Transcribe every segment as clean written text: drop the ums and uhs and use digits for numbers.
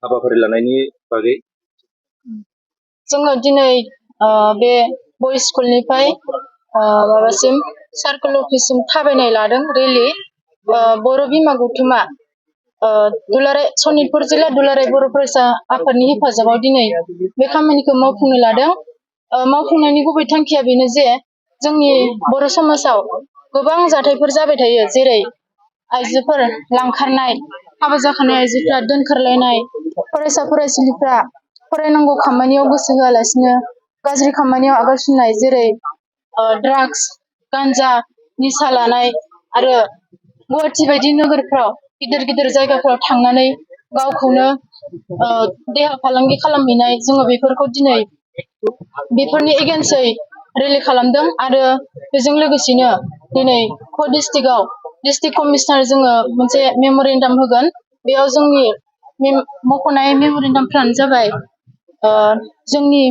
हाबाफारि लानायनि बागै जोङो दिनै बे बयज स्कुलनिफ्राय माबासिम सार्कोल अफिससिम थाबायनाय लादों रेलि बर' बिमा गौथुमा दुलाराय सनितपुर जिल्ला दुलाराय बर' फरायसा आफादनि हेफाजाबाव दिनै बे खामानिखौ मावफुंनो लादों। मावफुंनायनि गुबै थांखिया बेनो जे जोंनि बर' समाजाव गोबां जाथायफोर जाबाय थायो, जेरै आइजोफोर लांखारनाय, हाबा जाखानाय आइजोफ्रा दोनखारलायनाय, फरायसा फरायसुलिफ्रा फरायनांगौ खामानियाव गोसो होआलासिनो गाज्रि खामानियाव आगान सुरनाय, जेरै ड्राग्स, गान्जा, निसा लानाय आरो गुवाहाटि बायदि नोगोरफ्राव गिदिर गिदिर जायगाफ्राव थांनानै गावखौनो देहा फालांगि खालामहैनाय, जोङो बेफोरखौ दिनै बेफोरनि एगेन्स्टै रेलि खालामदों आरो बेजों लोगोसेनो दिनै क' डिस्ट्रिक्टआव डिस्ट्रिक्ट कमिशनार जोङो मोनसे मेम'रेन्डाम होगोन। बेयाव जोंनि मख'नाय मेम'रेन्डामफ्रानो जाबाय जोंनि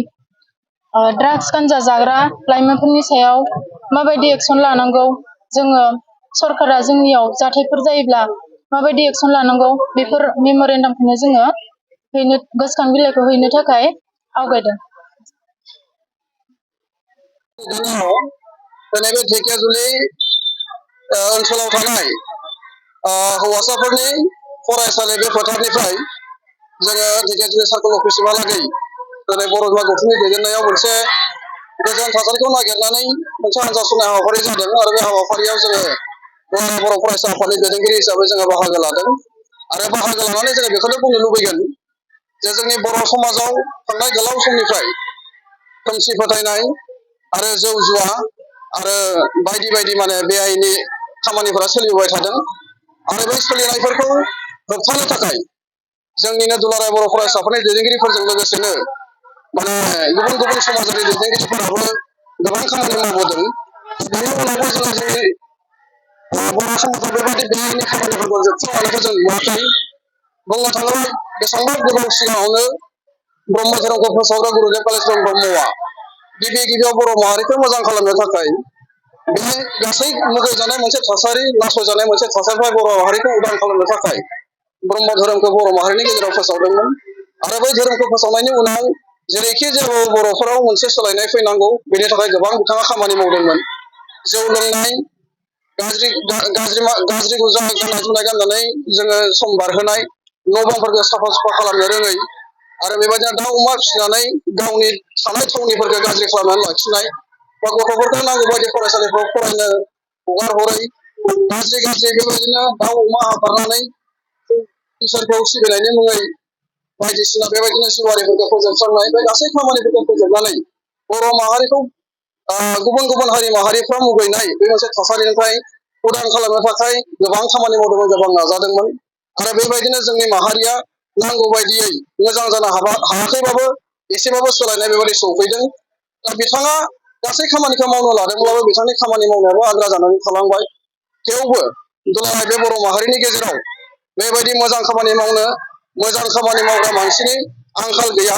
ड्राग्स गान्जा जाग्रा लाइमोनफोरनि सायाव माबायदि एक्सन लानांगौ, जोङो सरकारा जोंनियाव जाथायफोर जायोब्ला माबायदि एक्सन लानांगौ, बेफोर मेम'रेन्डामखौनो जोङो गोसोखां बिलाइखौ हैनो थाखाय आवगायदों। दिनै बे ढेकियाजुलि ओनसोलाव थानाय हौवासाफोरनि फरायसालि बे फोथारनिफ्राय जोङो ढेकियाजुलि सार्कोल अफिससिमहालागै दिनै बर' बिमा गौथुमनि दैदेननायाव मोनसे गोजोन थासारिखौ नागिरनानै मोनसे हान्जा सुरनाय हाबाफारि जादों आरो बे हाबाफारियाव जोङो बर' फरायसा आफादनि दैदेनगिरि हिसाबै जोङो बाहागो लादों आरो बाहागो लानानै जोङो बेखौनो बुंनो लुबैगोन जे जोंनि बर' समाजाव थांनाय गोलाव समनिफ्राय खोमसि फोथायनाय आरो जौ जुवा आरो बायदि बायदि बेआइनि खामानिफोरा सोलिबोबाय थादों आरो बै सोलिनायफोरखौ होबथानो थाखाय जोंनिनो दुलाराय बर' फरायसाफोरनि दैदेनगिरिफोरजों लोगोसेनो गुबुन गुबुन समाजारि दैदेनगिरिफोराबो गोबां खामानि मावबोदों। बेनि उनावबो जोङो जोंनि बर' समाजाव बेबायदि बेआइनि खामानिफोरखौ जोबस्रांलांनायखौ जों नुवाखै। बुंनो थाङोब्ला बेसेबांबा गोबाव सिगाङावनो ब्रह्म धोरोमखौ फोसावग्रा गुरुदेव कालिचरन ब्रह्मआ गिबियाव बर' माहारिखौ मोजां खालामनो थाखाय बे गासै मुगैजानाय मोनसे थासारि, नासयजानाय मोनसे थासारिनिफ्राय बर' माहारिखौ उदां खालामनो थाखाय ब्रह्म धोरोमखौ बर' माहारिनि गेजेराव फोसावदोंमोन आरो बै धोरोमखौ फोसावनायनि उनाव जेरैखि जेबो बर'फोराव मोनसे सोलायनाय फैनांगौ, बेनि थाखाय गोबां बिथाङा खामानि मावदोंमोन। जौ लोंनाय, गाज्रि गाननाय जोमनाय गाननानै जोङो सम बारहोनाय, न' बांफोरखौ साफा सुफा खालामनो रोङै आरो बेबायदिनो दाउ अमा फिसिनानै गावनि थानाय थावनिफोरखौ गाज्रि खालामनानै लाखिनाय, बा गथ'फोरखौ नांगौ बायदि फरायसालिफ्राव फरायनो हगार हरै, गाज्रि बेबायदिनो दाउ अमा हाथारनानै इसोरखौ सिबिनायनि मुङै बायदिसिना बेबायदिनो जिउआरिफोरखौ फोजोबस्रांनाय, बे गासै खामानिफोरखौ फोजोबनानै बर' माहारिखौ गुबुन गुबुन हारि माहारिफ्रा मुगैनाय बे मोनसे थासारिनिफ्राय उदां खालामनो थाखाय गोबां खामानि मावदोंमोन, गोबां नाजादोंमोन आरो बेबायदिनो जोंनि माहारिया नांगौ बायदियै मोजां जानो हायाखैबाबो एसेबाबो सोलायनाय बेबायदि सौफैदों। दा बिथाङा गासै खामानिखौ मावनो लादोंब्लाबो बिथांनि खामानि मावनायाबो आद्रा जानानै थालांबाय। थेवबो दुलाराय बे बर' माहारिनि गेजेराव बेबायदि मोजां खामानि मावग्रा मानसिनि आंखाल गैया,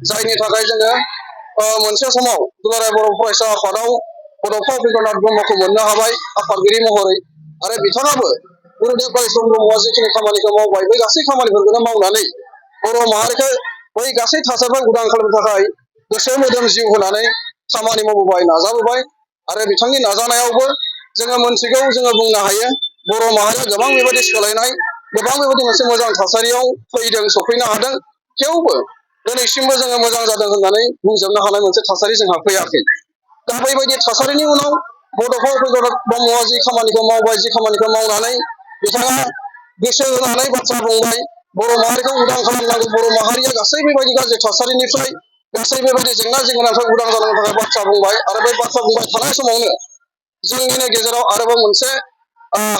जायनि थाखाय जोङो मोनसे समाव दुलाराय बर' फरायसा आफादाव बड'फा उपेन्द्रनाथ ब्रह्मखौ मोननो हाबाय आफादगिरि महरै आरो बिथाङाबो गुरुदेव कालिचरन ब्रह्मआ जिखिनि खामानिखौ मावबाय, बै गासै खामानिफोरखौनो मावनानै बर' माहारिखौ बै गासै थासारिफ्राय उदां खालामनो थाखाय गोसो मोदोम जिउ होनानै खामानि मावबोबाय, नाजाबोबाय आरो बिथांनि नाजानायावबो जोङो मोनथिगौ, जोङो बुंनो हायो बर' माहारिया गोबां बेबायदि सोलायनाय, गोबां बेबायदि मोनसे मोजां थासारियाव फैदों, सफैनो हादों। थेवबो दिनैसिमबो जोङो मोजां जादों होननानै बुंजोबनो हानाय मोनसे थासारि जोंहा फैयाखै। दा बेबायदि थासारिनि उनाव बड'फा उपेन्द्रनाथ ब्रह्मआ जि खामानिखौ मावबाय, जि खामानिखौ मावनानै बिथाङा गोसो होनानै बाथ्रा बुंबाय, बर' माहारिखौ उदां खालामनांगौ, बर' माहारिया गासै बेबायदि गाज्रि थासारिनिफ्राय, गासै बेबायदि जेंना जेंगोनानिफ्राय उदां जानायनि थाखाय बाथ्रा बुंबाय आरो बे बाथ्रा बुंबाय थानाय समावनो जोंनिनो गेजेराव आरोबाव मोनसे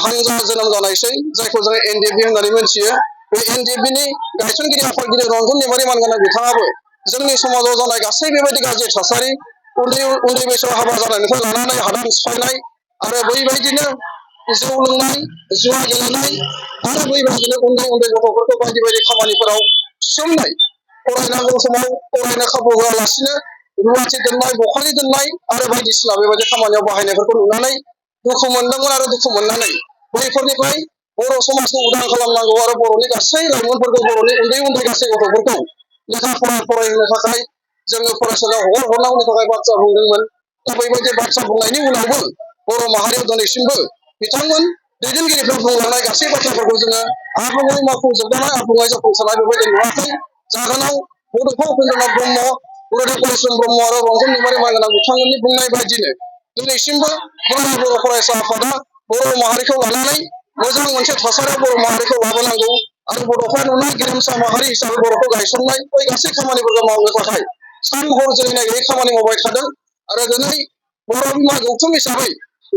हानजा जोनोम जानायसै, जायखौ जोङो NDFB होननानै मिथियो। बे NDFBनि गायसनगिरि आफादगिरि रन्जन दैमारि मानगोनां बिथाङाबो जोंनि समाजाव जानाय गासै बेबायदि गाज्रि थासारि, उन्दै बैसोआव हाबा जानायनिफ्राय लानानै हादान सिफायनाय आरो बैबायदिनो जौ लोंनाय, जुवा गेलेनाय आरो बैबायदिनो उन्दै गथ'फोरखौ बायदि बायदि खामानिफोराव थिसननाय, फरायनांगौ समाव फरायनो खाबु होआलासिनो रुवाथि दोननाय, बखालि दोननाय आरो बायदिसिना बेबायदि खामानियाव बाहायनायफोरखौ नुनानै दुखु मोनदोंमोन आरो दुखु मोननानै बैफोरनिफ्राय बर' समाजखौ उदां खालामनांगौ आरो बर'नि गासै लाइमोनफोरखौ बर'नि उन्दै उन्दै गासै गथ'फोरखौ लेखा फरायहोनो थाखाय जोङो फरायसालियाव हगारहरनांगौनि थाखाय बाथ्रा बुंदोंमोन। दा बेबायदि बाथ्रा बुंनायनि उनावबो बर' माहारियाव दिनैसिमबो बिथांमोन दैदेनगिरिफोर बुंलांनाय गासै बाथ्राफोरखौ जोङो आबुङै मावफुंजोबनाय आबुङै जाफुंसारनाय बेबायदि नुवाखै। जाहोनाव बड'फा उपेन्द्रनाथ ब्रह्म, गुरुदेव कालिचरन ब्रह्म आरो रन्जन दैमारि माइगोनां बिथांमोननि बुंनाय बायदिनो दिनैसिमबो दुलाराय बर' फरायसा आफादा बर' माहारिखौ लानानै मोजां मोनसे थासारियाव बर' माहारिखौ लाबोनांगौ आरो बड'फा नुनाय गेरेमसा माहारि हिसाबै बर'खौ गायसननाय बै गासै खामानिफोरखौ मावनो थाखाय सान हर जिरायनाय गैयै खामानि मावबाय थादों। आरो दिनै बर' बिमा गौथुम हिसाबै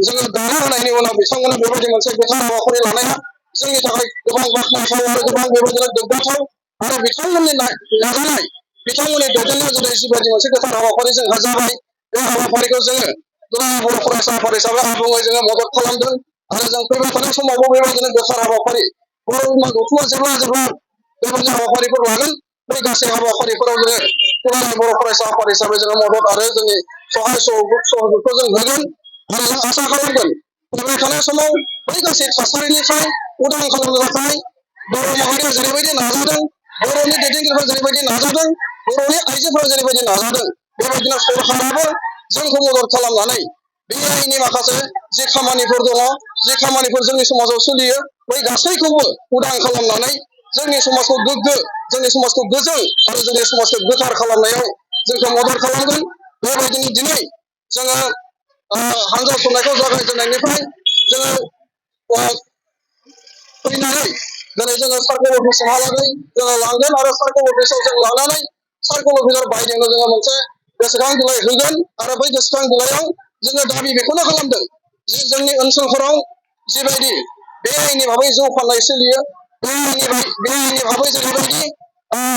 जोङो दाना होनायनि उनाव बिथांमोना बेबायदि मोनसे गोथार हाबाफारि लानाया जोंनि थाखाय गोबां बाख्नायथाव आरो गोबां बेबायदिनो गोग्गाथाव आरो बिथांमोननि नाजानाय बिथांमोननि दैदेननायाव जेरै जिबायदि मोनसे गोथार हाबाफारि जोंहा जाबाय बे हाबाफारिखौ जोङो दुलाराय बर' फरायसा आफाद हिसाबै आबुङै जोङो मदद खालामदों आरो जों फैबाय थानाय समावबो बेबायदिनो गोथार हाबाफारि बर' बिमा गौथुमा जेब्ला बेबायदि हाबाफारिफोर लागोन बै गासै हाबाफारिफोराव जोङो दुलाराय बर' फरायसा आफाद हिसाबै जोङो मदद आरो जोंनि सहाय सहयोगखौ जों होगोन आरो जों आसा खालामगोन फैबाय थानाय समाव बै गासै थासारिनिफ्राय उदां खालामनो थाखाय बर' माहारिया जेरैबायदि नाजादों, बर'नि दैदेनगिरिफोरा जेरैबायदि नाजादों, बर'नि आइजोफोरा जेरैबायदि नाजादों, बेबायदिनो सरकाराबो जोंखौ मदद खालामनानै बेनि माखासे जि खामानिफोर दङ, जि खामानिफोर जोंनि समाजाव सोलियो, बै गासैखौबो उदां खालामनानै जोंनि समाजखौ गोग्गो, जोंनि समाजखौ गोजों आरो जोंनि समाजखौ गोथार खालामनायाव जोंखौ मदद खालामगोन। बेबायदिनो दिनै जोङो हानजा खुंनायखौ जागायजेननायनिफ्राय जोङो फैनानै दिनै जोङो सार्कल अफिसिमहालागै जोङो लांगोन आरो सार्कल अफिसाव जों लानानै सार्कल अफिसार बायदिनो जोङो मोनसे गोसोखां बिलाइ होगोन आरो बै गोसोखां बिलाइयाव जोङो दाबि बेखौनो खालामदों जे जोंनि ओनसोलफोराव जिबायदि बे आइननि भाबै जौ फाननाय सोलियो, बे आइननि भाबै जेरैबायदि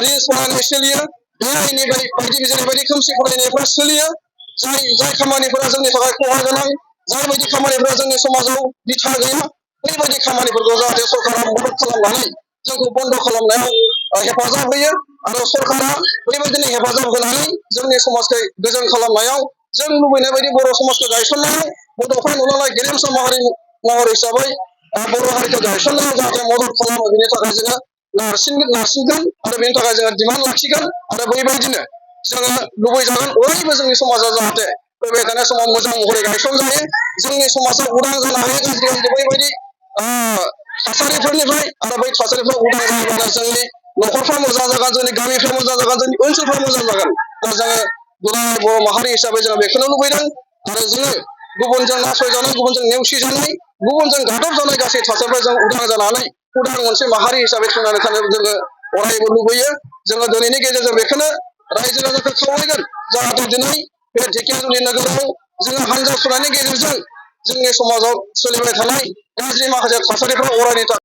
रिल्स बानायनाय सोलियो, बे आइननि बायदि जेरैबायदि खोमसि फोथायनायफ्रा सोलियो, जाय खामानिफोरा जोंनि थाखाय खहा गोनां, जायबायदि खामानिफोरा जोंनि समाजाव बिथा गैया, बैबायदि खामानिफोरखौ जाहाथे सरकारा मदद खालामनानै जोंखौ बन्द' खालामनायाव हेफाजाब होयो आरो सरकारा बेबायदिनो हेफाजाब होनानै जोंनि समाजखौ गोजोन खालामनायाव जों लुबैनाय बायदि बर' समाजखौ गायसननायाव बड'फा नुलांनाय गेरेमसा महर हिसाबै बर' हारिखौ गायसननायाव जाहाथे मदद खालामो बेनि थाखाय जोङो नारसिनगोन आरो बेनि थाखाय जोङो डिमान्ड लाखिगोन आरो बेबायदिनो जोङो लुबैजागोन अरायबो जोंनि समाजा जाहाथे फैबाय थानाय समाव मोजां महरै गायसनजायो, जोंनि समाजा उदां जानो हायो गाज्रि बैबायदि थासारिफोरनिफ्राय आरो बै थासारिफ्रा उदां जायोब्लानो जोंनि न'खरफ्रा मोजां जागोन, जोंनि गामिफ्रा मोजां जागोन, जोंनि ओनसोलफ्रा मोजां जागोन। दा जोङो दुलाराय बर' माहारि हिसाबै जोङो बेखौनो लुबैदों आरो जोङो गुबुनजों नासयजानाय, गुबुनजों नेवसिजानाय, गुबुनजों गादबजानाय गासै थासारिफ्राय जों उदां जानानै उदां मोनसे माहारि हिसाबै थांनानै थानो जोङो अरायबो लुबैयो। जोङो दिनैनि गेजेरजों बेखौनो रायजो राजाखौ खावलायगोन जाहाथे दिनै बे ढेकियाजुलि नोगोराव जोङो हानजा सुरनायनि गेजेरजों जोंनि समाजाव सोलिबाय थानाय गाज्रि माखासे थासारिफ्रा अरायनि थाखाय